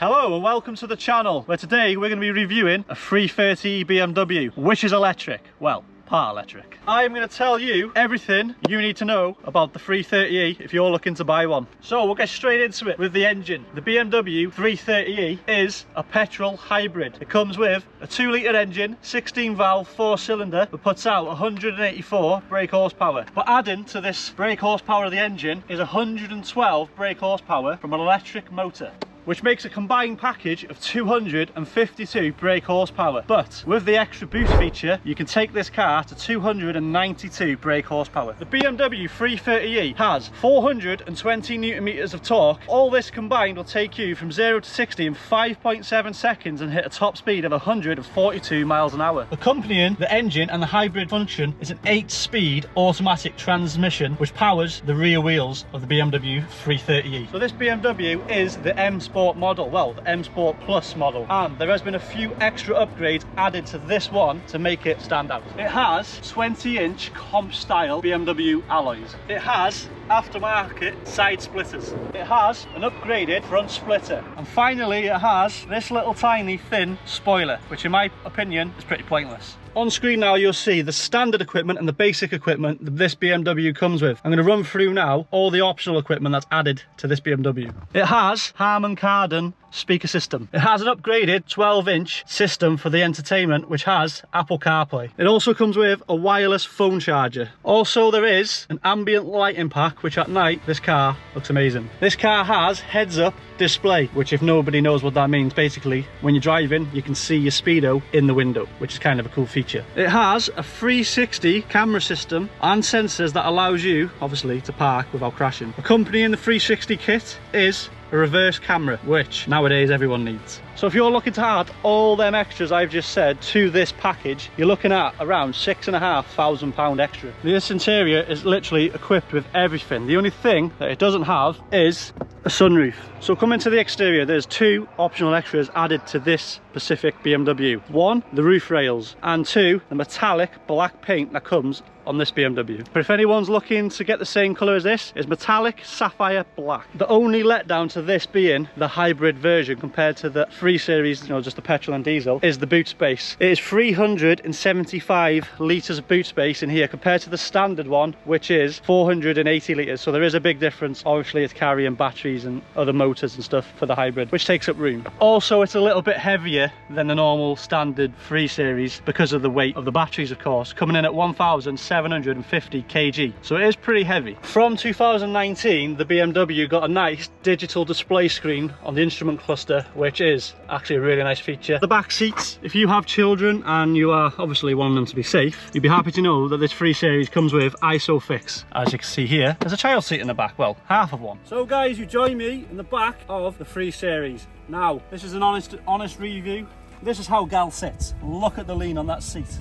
Hello and welcome to the channel, where today we're going to be reviewing a 330E BMW, which is electric. Well, part electric. I'm going to tell you everything you need to know about the 330E if you're looking to buy one. So we'll get straight into it with the engine. The BMW 330E is a petrol hybrid. It comes with a 2-litre engine, 16 valve, 4-cylinder, that puts out 184 brake horsepower. But adding to this brake horsepower of the engine is 112 brake horsepower from an electric motor, which makes a combined package of 252 brake horsepower. But with the extra boost feature, you can take this car to 292 brake horsepower. The BMW 330E has 420 Newton meters of torque. All this combined will take you from 0 to 60 in 5.7 seconds and hit a top speed of 142 miles an hour. Accompanying the engine and the hybrid function is an 8-speed automatic transmission, which powers the rear wheels of the BMW 330E. So this BMW is the M Sport model, well, the M Sport Plus model, and there has been a few extra upgrades added to this one to make it stand out. It has 20-inch comp style BMW alloys. It has aftermarket side splitters. It has an upgraded front splitter, and finally it has this little tiny thin spoiler, which in my opinion is pretty pointless. On screen now you'll see the standard equipment and the basic equipment that this BMW comes with. I'm going to run through now all the optional equipment that's added to this BMW. It has Harman Kardon speaker system. It has an upgraded 12-inch system for the entertainment, which has Apple CarPlay. It also comes with a wireless phone charger. Also there is an ambient lighting pack, which at night this car looks amazing. This car has heads-up display, which if nobody knows what that means, basically when you're driving you can see your speedo in the window, which is kind of a cool feature. It has a 360 camera system and sensors that allows you obviously to park without crashing. Accompanying the 360 kit is a reverse camera, which nowadays everyone needs. So if you're looking to add all them extras I've just said to this package, you're looking at around £6,500 extra. This interior is literally equipped with everything. The only thing that it doesn't have is a sunroof. So coming to the exterior, there's 2 optional extras added to this specific BMW. 1, the roof rails, and 2, the metallic black paint that comes on this BMW. But if anyone's looking to get the same colour as this, is metallic sapphire black. The only letdown to this being the hybrid version compared to the 3 Series, you know, just the petrol and diesel, is the boot space. It is 375 litres of boot space in here compared to the standard one, which is 480 litres. So there is a big difference. Obviously it's carrying batteries and other motors and stuff for the hybrid, which takes up room. Also it's a little bit heavier than the normal standard 3 Series because of the weight of the batteries, of course, coming in at 1,750 kg. So it is pretty heavy. From 2019, the BMW got a nice digital display screen on the instrument cluster, which is actually a really nice feature. The back seats, if you have children and you are obviously wanting them to be safe, you'd be happy to know that this 3 Series comes with ISOFIX. As you can see here, there's a child seat in the back, well, half of one. So guys, you join me in the back of the 3 Series. Now, this is an honest review. This is how Gal sits. Look at the lean on that seat.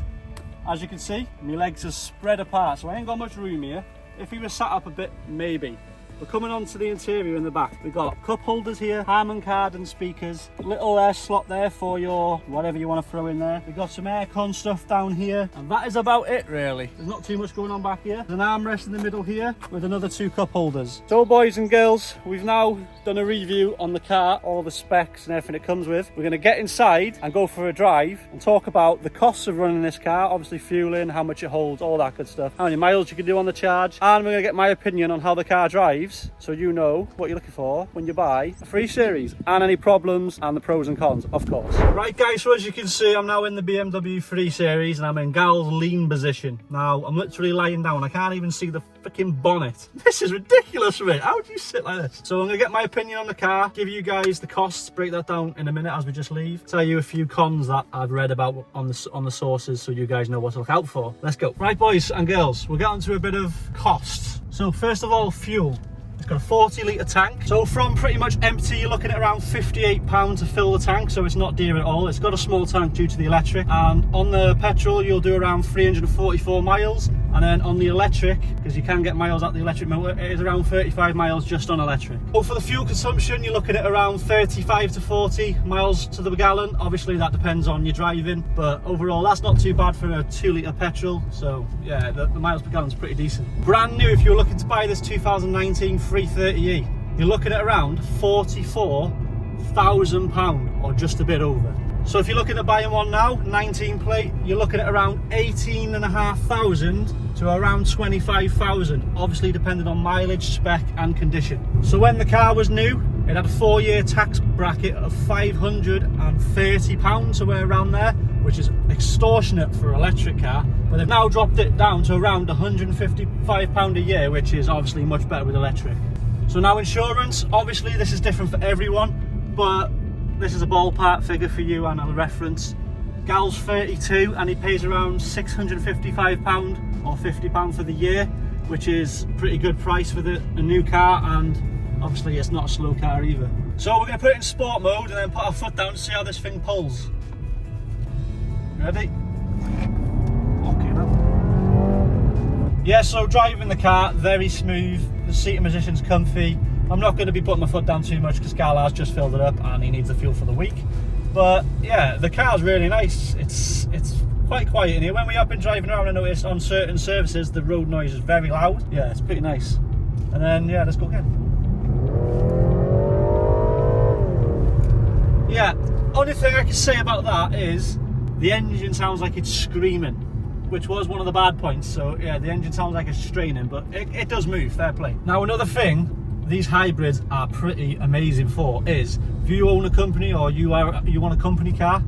As you can see, my legs are spread apart, so I ain't got much room here. If he was sat up a bit, maybe. We're coming on to the interior in the back. We've got cup holders here, Harman Kardon speakers, little air slot there for your whatever you want to throw in there. We've got some aircon stuff down here, and that is about it really. There's not too much going on back here. There's an armrest in the middle here with another 2 cup holders. So boys and girls, we've now done a review on the car, all the specs and everything it comes with. We're going to get inside and go for a drive and talk about the costs of running this car, obviously fueling, how much it holds, all that good stuff, how many miles you can do on the charge, and we're going to get my opinion on how the car drives, so you know what you're looking for when you buy a 3 Series, and any problems and the pros and cons, of course. Right guys, so as you can see, I'm now in the BMW 3 Series and I'm in Gal's lean position. Now, I'm literally lying down. I can't even see the freaking bonnet. This is ridiculous, mate. How do you sit like this? So I'm going to get my opinion on the car, give you guys the costs, break that down in a minute as we just leave, tell you a few cons that I've read about on the sources so you guys know what to look out for. Let's go. Right boys and girls, we'll get onto a bit of costs. So first of all, fuel. It's got a 40-litre tank. So from pretty much empty, you're looking at around £58 to fill the tank, so it's not dear at all. It's got a small tank due to the electric, and on the petrol you'll do around 344 miles, and then on the electric, because you can get miles out the electric motor, it is around 35 miles just on electric. So for the fuel consumption, you're looking at around 35 to 40 miles to the gallon. Obviously that depends on your driving, but overall that's not too bad for a 2-litre petrol. So yeah, the miles per gallon is pretty decent. Brand new, if you're looking to buy this 2019 330E, you're looking at around 44 £1,000 or just a bit over. So if you're looking at buying one now, 19 plate, you're looking at around 18,500 to around 25,000, obviously depending on mileage, spec and condition. So when the car was new, it had a 4-year tax bracket of £530, somewhere around there, which is extortionate for an electric car. But they've now dropped it down to around £155 a year, which is obviously much better with electric. So now insurance, obviously this is different for everyone, but this is a ballpark figure for you and a reference. Gal's 32 and he pays around £655 or £50 for the year, which is pretty good price for a new car, and obviously it's not a slow car either. So we're going to put it in sport mode and then put our foot down to see how this thing pulls. Ready? Okay now. Yeah, so driving the car, very smooth, the seating position's comfy. I'm not going to be putting my foot down too much because Gal has just filled it up and he needs the fuel for the week. But yeah, the car's really nice. It's quite quiet in here. When we have been driving around, I noticed on certain services the road noise is very loud. Yeah, it's pretty nice. And then yeah, let's go again. Yeah, only thing I can say about that is the engine sounds like it's screaming, which was one of the bad points. So yeah, the engine sounds like it's straining, but it does move, fair play. Now another thing these hybrids are pretty amazing for is, if you own a company or you want a company car,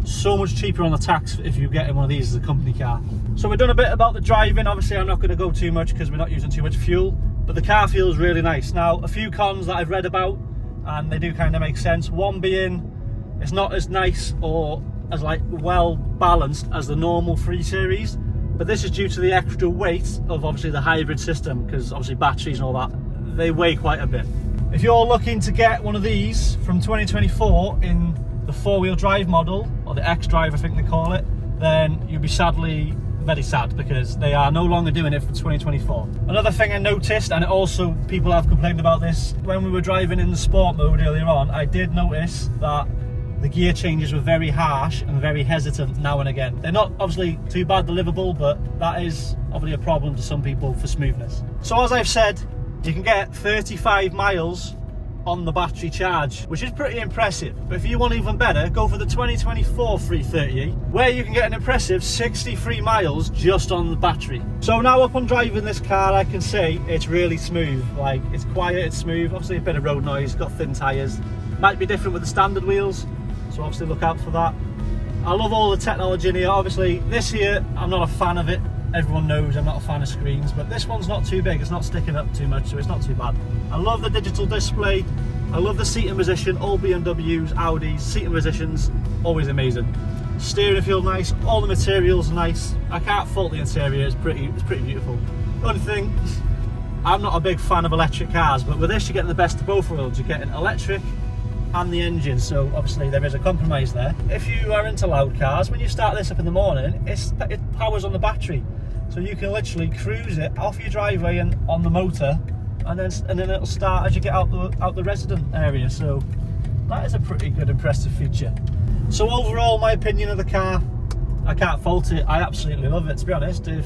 so much cheaper on the tax if you get one of these as a company car. So we've done a bit about the driving. Obviously I'm not going to go too much because we're not using too much fuel, but the car feels really nice. Now a few cons that I've read about, and they do kind of make sense. One being, it's not as nice or as like well balanced as the normal 3 Series, but this is due to the extra weight of obviously the hybrid system, because obviously batteries and all that, they weigh quite a bit. If you're looking to get one of these from 2024 in the 4-wheel drive model, or the X-Drive I think they call it, then you'll be very sad because they are no longer doing it for 2024. Another thing I noticed, and also people have complained about this, when we were driving in the sport mode earlier on, I did notice that the gear changes were very harsh and very hesitant now and again. They're not obviously too bad, they're livable, but that is obviously a problem to some people for smoothness. So as I've said, you can get 35 miles on the battery charge, which is pretty impressive. But if you want even better, go for the 2024 330E, where you can get an impressive 63 miles just on the battery. So now upon driving this car, I can say it's really smooth. Like, it's quiet, it's smooth, obviously a bit of road noise, got thin tyres. Might be different with the standard wheels, so obviously look out for that. I love all the technology in here. Obviously this here, I'm not a fan of it. Everyone knows I'm not a fan of screens, but this one's not too big, it's not sticking up too much, so it's not too bad. I love the digital display, I love the seating position. All BMWs, Audis, seating positions, always amazing. Steering feels nice, all the materials are nice. I can't fault the interior, it's pretty beautiful. The only thing, I'm not a big fan of electric cars, but with this you're getting the best of both worlds. You're getting electric and the engine, so obviously there is a compromise there. If you are into loud cars, when you start this up in the morning, it powers on the battery, so you can literally cruise it off your driveway and on the motor, and then it'll start as you get out the resident area. So that is a pretty good, impressive feature. So overall, my opinion of the car, I can't fault it. I absolutely love it, to be honest. If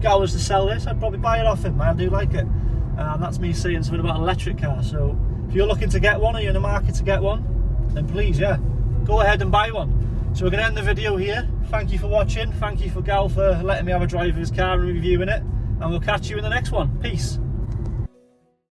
Gal was to sell this, I'd probably buy it off him. I do like it, and that's me saying something about an electric car. So if you're looking to get one, or you're in the market to get one, then please, yeah, go ahead and buy one. So we're going to end the video here. Thank you for watching. Thank you for Gal for letting me have a drive of his car and reviewing it, and we'll catch you in the next one. Peace.